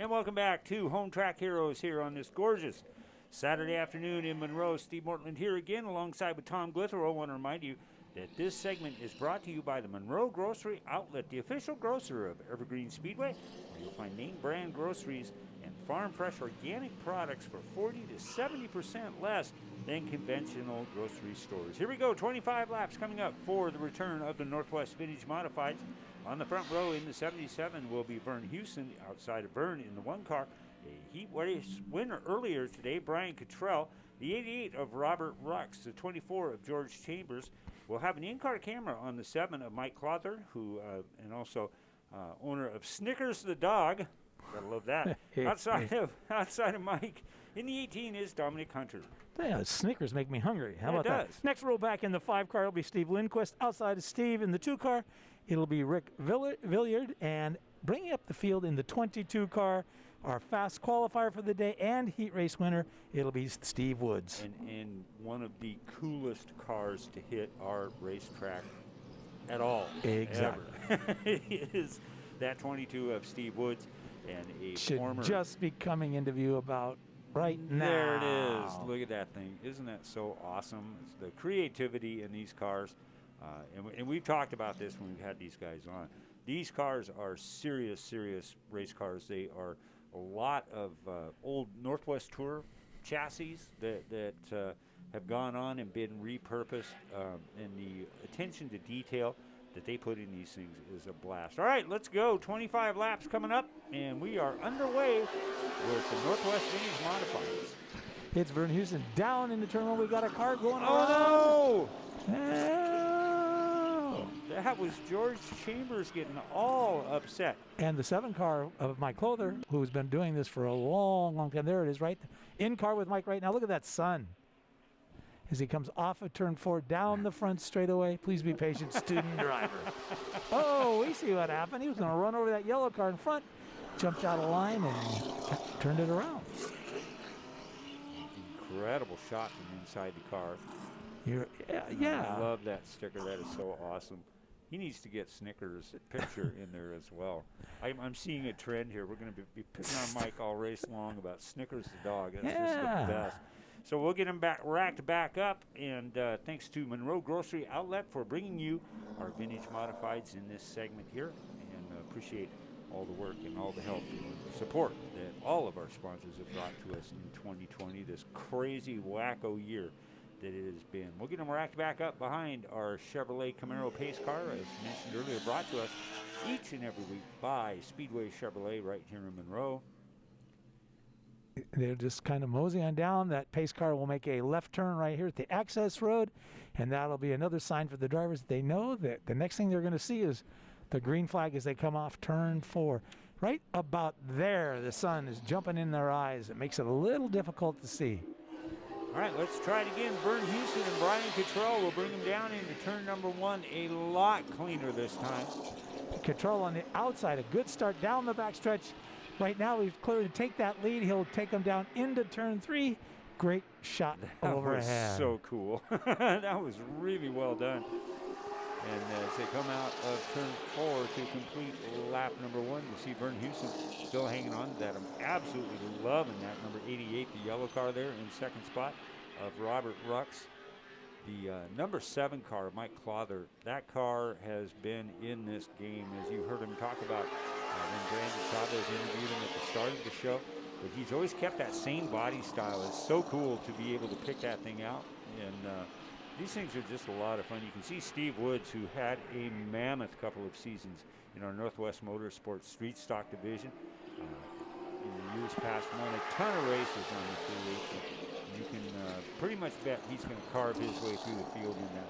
And welcome back to Home Track Heroes here on this gorgeous Saturday afternoon in Monroe. Steve Mortland here again alongside with Tom Glithero. I want to remind you that this segment is brought to you by the Monroe Grocery Outlet, the official grocer of Evergreen Speedway, where you'll find name brand groceries and farm fresh organic products for 40 to 70% less than conventional grocery stores. Here we go, 25 laps coming up for the return of the Northwest Vintage Modifieds. On the front row in the 77 will be Vern Houston. Outside of Vern in the one car, a heat race winner earlier today, Brian Cottrell. The 88 of Robert Rux, the 24 of George Chambers. We'll have an in-car camera on the 7 of Mike Clother, who and also owner of Snickers the dog. Gotta love that. outside of Mike, in the 18 is Dominic Hunter. Yeah, Snickers make me hungry. How about that? Next row back in the 5 car will be Steve Lindquist. Outside of Steve in the 2 car, it'll be Rick Villiard. And bringing up the field in the 22 car, our fast qualifier for the day and heat race winner, it'll be Steve Woods. And one of the coolest cars to hit our racetrack at all. Exactly. It is that 22 of Steve Woods. And a should former just be coming into view about right now. There it is. Look at that thing. Isn't that so awesome? It's the creativity in these cars. And we've talked about this when we've had these guys on. These cars are serious race cars. They are a lot of old Northwest Tour chassis that have gone on and been repurposed. And the attention to detail that they put in these things is a blast. All right, let's go. 25 laps coming up, and we are underway with the Northwest Vintage Modifieds. It's Vern Houston down in the terminal. We got a car going around. Oh, no! That was George Chambers getting all upset. And the 7 car of Mike Clother, who's been doing this for a long time. There it is, right in car with Mike right now. Look at that sun. As he comes off of turn 4 down the front straightaway. Please be patient, student driver. Oh, we see what happened. He was going to run over that yellow car in front, jumped out of line, and turned it around. Incredible shot from inside the car. Yeah. I love that sticker. That is so awesome. He needs to get Snickers' picture in there as well. I'm seeing a trend here. We're going to be picking on Mike all race long about Snickers the dog. That's just the best. So we'll get him racked back up, and thanks to Monroe Grocery Outlet for bringing you our vintage modifieds in this segment here, and appreciate all the work and all the help and support that all of our sponsors have brought to us in 2020, this crazy wacko year that it has been. We'll get them racked back up behind our Chevrolet Camaro pace car, as mentioned earlier, brought to us each and every week by Speedway Chevrolet right here in Monroe. They're just kind of moseying on down. That pace car will make a left turn right here at the access road, and that'll be another sign for the drivers. They know that the next thing they're going to see is the green flag as they come off turn 4. Right about there, the sun is jumping in their eyes. It makes it a little difficult to see. All right, let's try it again. Vern Houston and Brian Cottrell will bring him down into turn number 1 a lot cleaner this time. Cottrell on the outside, a good start down the backstretch. Right now, he's clear to take that lead. He'll take him down into turn 3. Great shot overhead. That was so cool. That was really well done. And as they come out of turn 4 to complete lap number 1, you see Vern Houston still hanging on to that. I'm absolutely loving that number 88, the yellow car there in second spot of Robert Rux. The number 7 car, Mike Clother, that car has been in this game, as you heard him talk about when Brandon Chavez interviewed him at the start of the show. But he's always kept that same body style. It's so cool to be able to pick that thing out. And these things are just a lot of fun. You can see Steve Woods, who had a mammoth couple of seasons in our Northwest Motorsports Street Stock division. In the years past, won a ton of races on the 380. You can pretty much bet he's going to carve his way through the field in that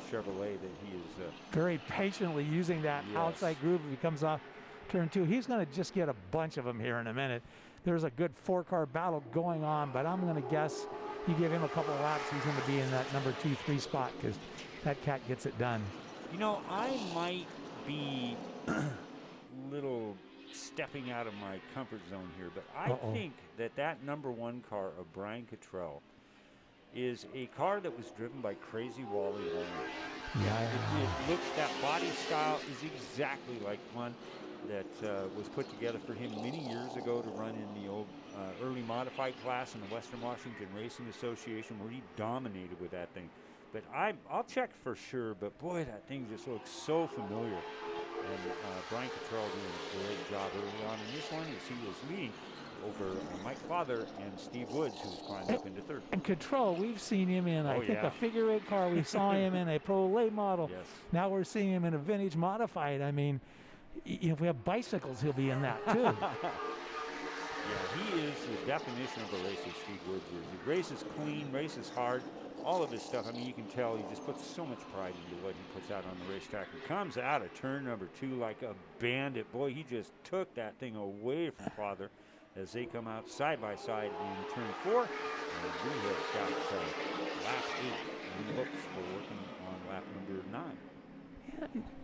Chevrolet that he is. Very patiently using that outside groove if he comes off turn 2. He's going to just get a bunch of them here in a minute. There's a good 4-car battle going on, but I'm going to guess you give him a couple of laps, he's going to be in that number 2-3 spot because that cat gets it done. You know, I might be little stepping out of my comfort zone here, but I think that number 1 car of Brian Cottrell is a car that was driven by Crazy Wally Warner. Yeah. It looks, that body style is exactly like one that was put together for him many years ago ago to run in the old early modified class in the Western Washington Racing Association, where he dominated with that thing. But I'll check for sure, but boy, that thing just looks so familiar. And Brian Cottrell doing a great job early on in this one as he was leading over Mike Clother and Steve Woods, who's climbed up into third. And Cottrell, we've seen him in, I think, yeah. a figure eight car. We saw him in a pro late model. Yes. Now we're seeing him in a vintage modified. I mean, if we have bicycles, he'll be in that too. Yeah, he is the definition of a racer, Steve Woods is. He races clean, races hard, all of his stuff. I mean, you can tell he just puts so much pride into what he puts out on the racetrack. He comes out of turn number 2 like a bandit. Boy, he just took that thing away from Clother as they come out side by side in turn 4. And we have got lap 8 in the books. We're working on lap number 9.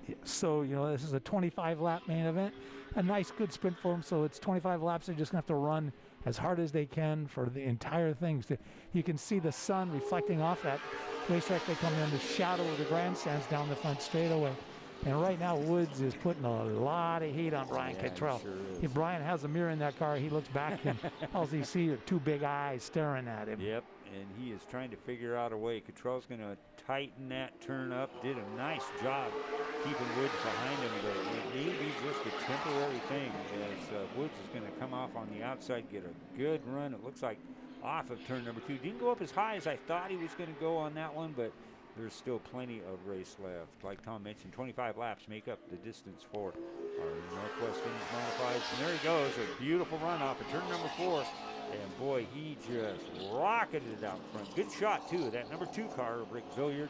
Yeah. So, this is a 25-lap main event. A nice, good sprint for them. So it's 25 laps. They're just going to have to run as hard as they can for the entire thing. So you can see the sun reflecting off that racetrack. They come in the shadow of the grandstands down the front straightaway. And right now, Woods is putting a lot of heat on Brian Cottrell. Sure if Brian has a mirror in that car, he looks back and all he sees are 2 big eyes staring at him. Yep, and he is trying to figure out a way. Cottrell's going to tighten that turn up. Did a nice job keeping Woods behind him, but it may be just a temporary thing as Woods is going to come off on the outside, get a good run. It looks like off of turn number 2. Didn't go up as high as I thought he was going to go on that one, but there's still plenty of race left. Like Tom mentioned, 25 laps make up the distance for our Northwest Vintage Modifieds. And there he goes, a beautiful run off of turn number 4. And boy, he just rocketed it out front. Good shot, too, that number 2 car of Rick Villiard,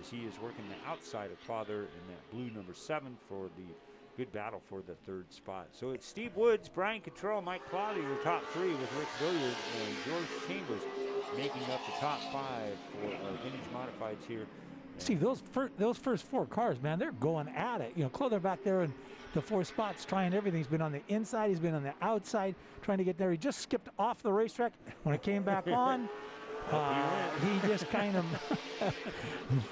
as he is working the outside of Clother in that blue number 7 for the good battle for the 3rd spot. So it's Steve Woods, Brian Cottrell, Mike Clother, your top 3 with Rick Villiard and George Chambers making up the top 5 for vintage modifieds here. See, those first 4 cars, man, they're going at it. Clother back there in the 4 spots trying everything. He's been on the inside. He's been on the outside trying to get there. He just skipped off the racetrack. When it came back on, he just kind of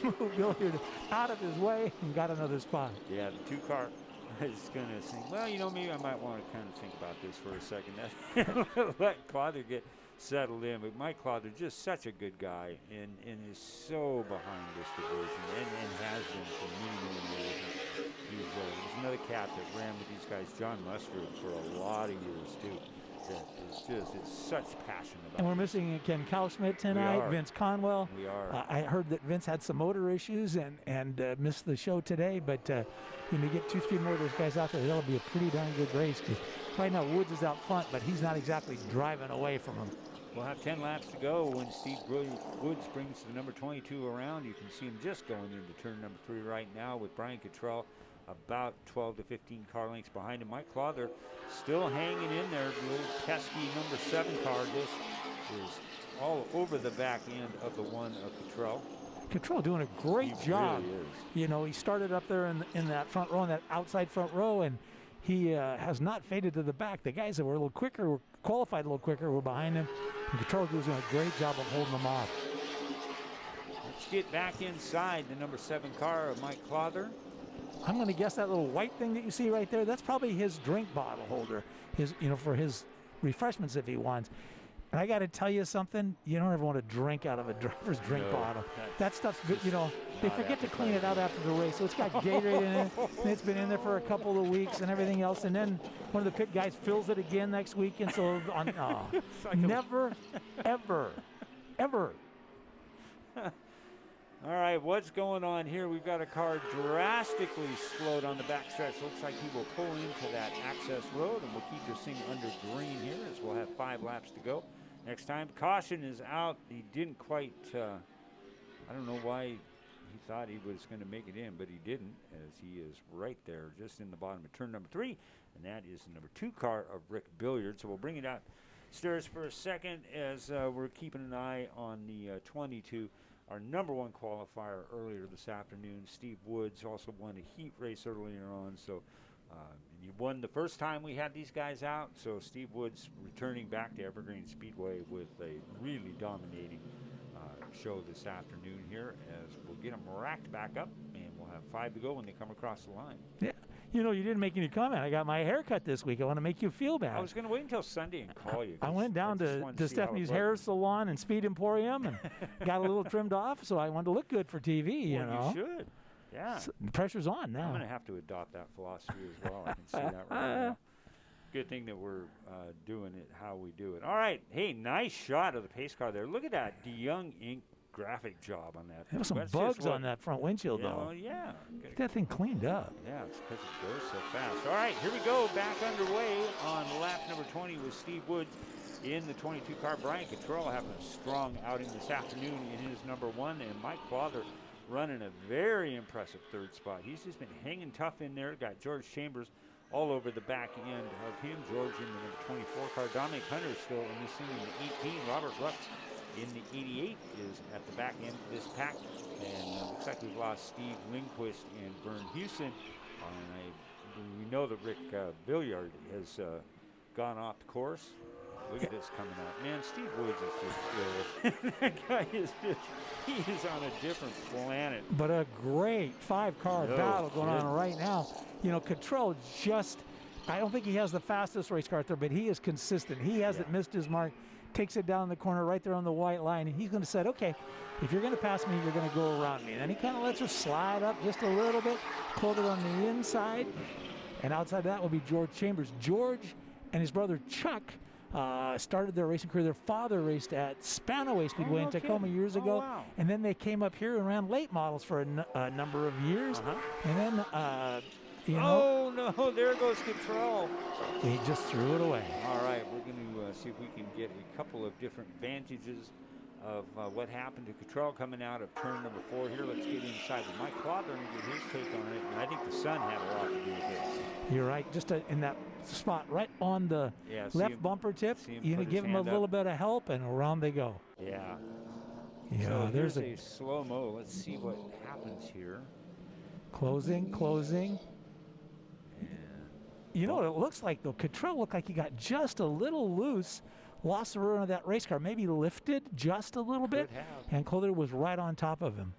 moved Villiard out of his way and got another spot. Yeah, the 2 car is going to think, well, maybe I might want to kind of think about this for a second. Let Clother get settled in, but Mike Clother, just such a good guy and is so behind this division and has been for many years. He's another cat that ran with these guys, John Mustard, for a lot of years too. That is it's such passion about it. And we're missing Ken Kalschmidt tonight, Vince Conwell. We are. I heard that Vince had some motor issues and missed the show today, but when you get 2-3 more of those guys out there, that'll be a pretty darn good race. Because right now Woods is out front, but he's not exactly driving away from him. We'll have 10 laps to go when Steve Woods brings the number 22 around. You can see him just going into turn number 3 right now with Brian Cottrell about 12 to 15 car lengths behind him. Mike Clother still hanging in there. The little pesky number 7 car just is all over the back end of the one of Cottrell. Cottrell doing a great job. Really is. He started up there in that front row, in that outside front row, and he has not faded to the back. The guys that were a little quicker, were qualified a little quicker, were behind him. And Cottrell was doing a great job of holding them off. Let's get back inside the number 7 car of Mike Clother. I'm going to guess that little white thing that you see right there, that's probably his drink bottle holder, for his refreshments if he wants. And I got to tell you something, you don't ever want to drink out of a driver's drink bottle. That stuff's good, they forget to clean it out after the race. So it's got Gatorade in it, and it's been in there for a couple of weeks and everything else. And then one of the pit guys fills it again next week. And so never, ever, ever. All right, what's going on here? We've got a car drastically slowed on the backstretch. Looks like he will pull into that access road, and we'll keep this thing under green here as we'll have 5 laps to go. Next time, caution is out. He didn't quite, I don't know why he thought he was going to make it in, but he didn't, as he is right there just in the bottom of turn number 3, and that is the number 2 car of Rick Billiard. So we'll bring it out stairs for a second as we're keeping an eye on the 22. Our number 1 qualifier earlier this afternoon, Steve Woods, also won a heat race earlier on. So he won the first time we had these guys out. So Steve Woods returning back to Evergreen Speedway with a really dominating show this afternoon here, as we'll get them racked back up, and we'll have 5 to go when they come across the line. Yeah, You know, you didn't make any comment. I got my hair cut this week. I want to make you feel bad. I was going to wait until Sunday and call you. I went down to Stephanie's hair salon and Speed Emporium and got a little trimmed off, so I wanted to look good for TV, you know. You should. Yeah. So the pressure's on now. I'm going to have to adopt that philosophy as well. I can see that right now. Good thing that we're doing it how we do it. All right. Hey, nice shot of the pace car there. Look at that DeYoung Inc. graphic job on that. There were some bugs on that front windshield, though. Yeah. Get that thing cleaned up. Yeah, it's because it goes so fast. All right, here we go. Back underway on lap number 20 with Steve Woods in the 22 car. Brian Cottrell having a strong outing this afternoon in his number 1, and Mike Clother running a very impressive third spot. He's just been hanging tough in there. Got George Chambers all over the back end of him. George in the number 24 car. Dominic Hunter still in this thing in the 18. Robert Rux in the 88 is at the back end of this pack. And looks like we've lost Steve Lindquist and Vern Houston. And we know that Rick Villiard has gone off the course. Look at this coming up. Man, Steve Woods is just that guy is just, he is on a different planet. But a great 5-car battle going on right now. You know, Cottrell just, I don't think he has the fastest race car out there, but he is consistent. He hasn't missed his mark. Takes it down the corner right there on the white line, and he's going to say, okay, if you're going to pass me, you're going to go around me. And then he kind of lets her slide up just a little bit, pulled it on the inside, and outside of that will be George Chambers. George and his brother Chuck started their racing career. Their father raced at Spanaway Speedway in Tacoma years ago, and then they came up here and ran late models for a number of years, and then you know, no, there goes Cottrell. He just threw it away. All right, we're going to see if we can get a couple of different vantages of what happened to Cottrell coming out of turn number 4 here. Let's get inside with Mike Clother and get his take on it. And I think the sun had a lot to do with this. You're right. Just in that spot right on the left bumper tip, you know, give him a little bit of help, and around they go. Yeah. Yeah, so there's a slow-mo. Let's see what happens here. Closing. You know what it looks like, though? Cottrell looked like he got just a little loose, lost the run of that race car, maybe lifted just a little bit, and Clother was right on top of him.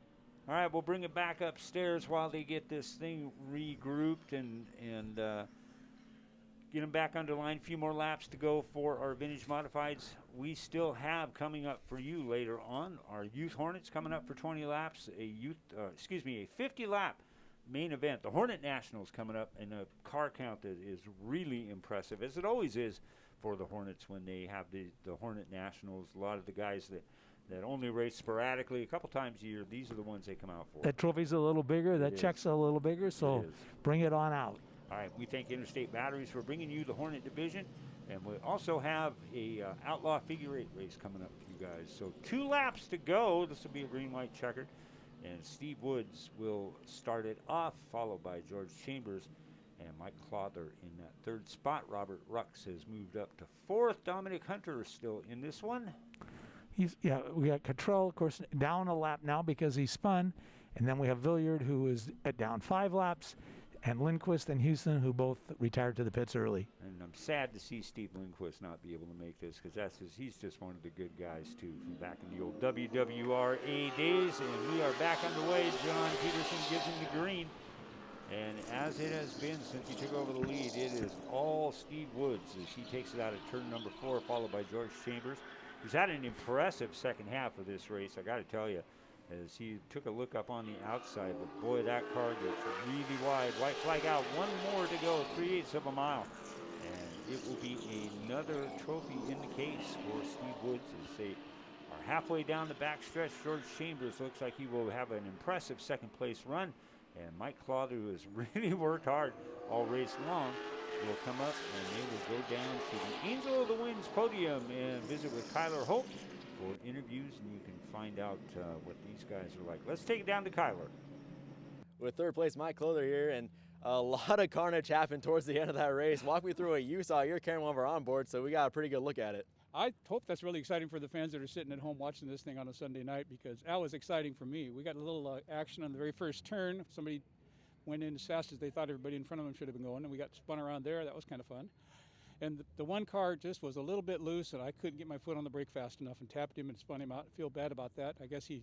All right, we'll bring it back upstairs while they get this thing regrouped and get them back under line. A few more laps to go for our Vintage Modifieds. We still have coming up for you later on our Youth Hornets coming up for 20 laps, a 50-lap main event. The Hornet Nationals coming up, and a car count that is really impressive, as it always is for the Hornets when they have the Hornet Nationals. A lot of the guys that only race sporadically a couple times a year, these are the ones they come out for. That trophy's a little bigger, that check's a little bigger, so bring it on out. All right, we thank Interstate Batteries for bringing you the Hornet division, and we also have a Outlaw Figure 8 race coming up for you guys. So 2 laps to go. This will be a green-white checkered. And Steve Woods will start it off, followed by George Chambers and Mike Clother in that 3rd spot. Robert Rux has moved up to 4th. Dominic Hunter is still in this one. We got Cottrell, of course, down a lap now because he spun. And then we have Villiard, who is down 5 laps, and Lindquist and Houston, who both retired to the pits early. And I'm sad to see Steve Lindquist not be able to make this, because he's just one of the good guys, too, from back in the old WWRA days. And we are back underway. John Peterson gives him the green. And as it has been since he took over the lead, it is all Steve Woods as he takes it out of turn number 4, followed by George Chambers, who's had an impressive second half of this race, I got to tell you, as he took a look up on the outside. But boy, that car gets really wide. White flag out, 1 more to go, 3/8 of a mile. And it will be another trophy in the case for Steve Woods as they are halfway down the backstretch. George Chambers looks like he will have an impressive second place run. And Mike Clother, who has really worked hard all race long, will come up and they will go down to the Angel of the Winds podium and visit with Kyler Hope for interviews, and you can find out what these guys are like. Let's take it down to Kyler. With 3rd place Mike Clother here, and a lot of carnage happened towards the end of that race. Walk me through it. You saw, you're carrying one of our onboards, so we got a pretty good look at it. I hope that's really exciting for the fans that are sitting at home watching this thing on a Sunday night, because that was exciting for me. We got a little action on the very first turn. Somebody went in as fast as they thought everybody in front of them should have been going, and we got spun around there. That was kind of fun. And the one car just was a little bit loose, and I couldn't get my foot on the brake fast enough and tapped him and spun him out. I feel bad about that. I guess he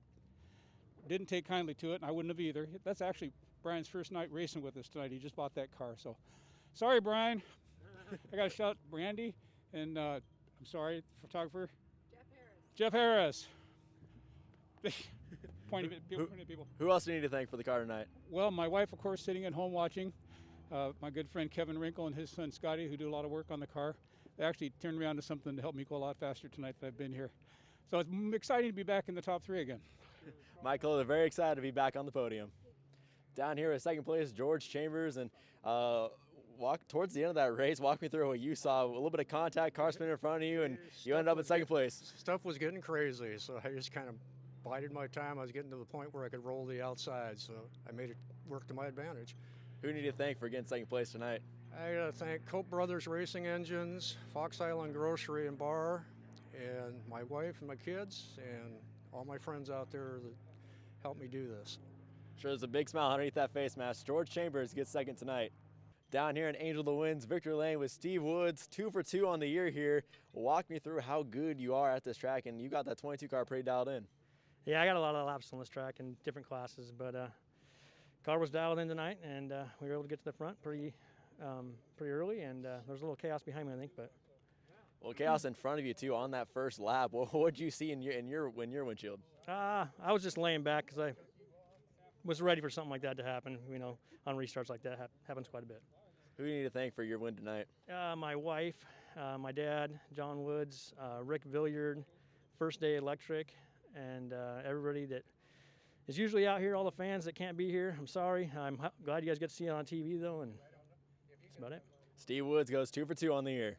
didn't take kindly to it, and I wouldn't have either. That's actually Brian's first night racing with us tonight. He just bought that car. So, sorry, Brian. I got to shout Brandy and I'm sorry, photographer. Jeff Harris. Pointing at people. Who else do you need to thank for the car tonight? Well, my wife, of course, sitting at home watching. My good friend Kevin Wrinkle and his son Scotty, who do a lot of work on the car. They actually turned me on to something to help me go a lot faster tonight that I've been here. So it's exciting to be back in the top 3 again. Mike Clother, very excited to be back on the podium. Down here at second place, George Chambers, and walk towards the end of that race. Walk me through what you saw. A little bit of contact, car spinning in front of you, and you ended up in second place. Stuff was getting crazy, so I just kind of bided my time. I was getting to the point where I could roll the outside, so I made it work to my advantage. Who do you need to thank for getting second place tonight? I gotta thank Cope Brothers Racing Engines, Fox Island Grocery and Bar, and my wife and my kids, and all my friends out there that helped me do this. Sure, there's a big smile underneath that face mask. George Chambers gets second tonight. Down here in Angel of the Winds, Victory Lane with Steve Woods, 2 for 2 on the year here. Walk me through how good you are at this track, and you got that 22 car pretty dialed in. Yeah, I got a lot of laps on this track in different classes, but car was dialed in tonight, and we were able to get to the front pretty early, and there was a little chaos behind me, I think, but. Well, chaos in front of you too on that first lap. What did you see in your windshield? I was just laying back because I was ready for something like that to happen. You know, on restarts like that happens quite a bit. Who do you need to thank for your win tonight? My wife, my dad, John Woods, Rick Villiard, First Day Electric, and everybody that is usually out here, all the fans that can't be here. I'm sorry. I'm glad you guys get to see it on TV, though, and that's about it. Steve Woods goes 2 for 2 on the year.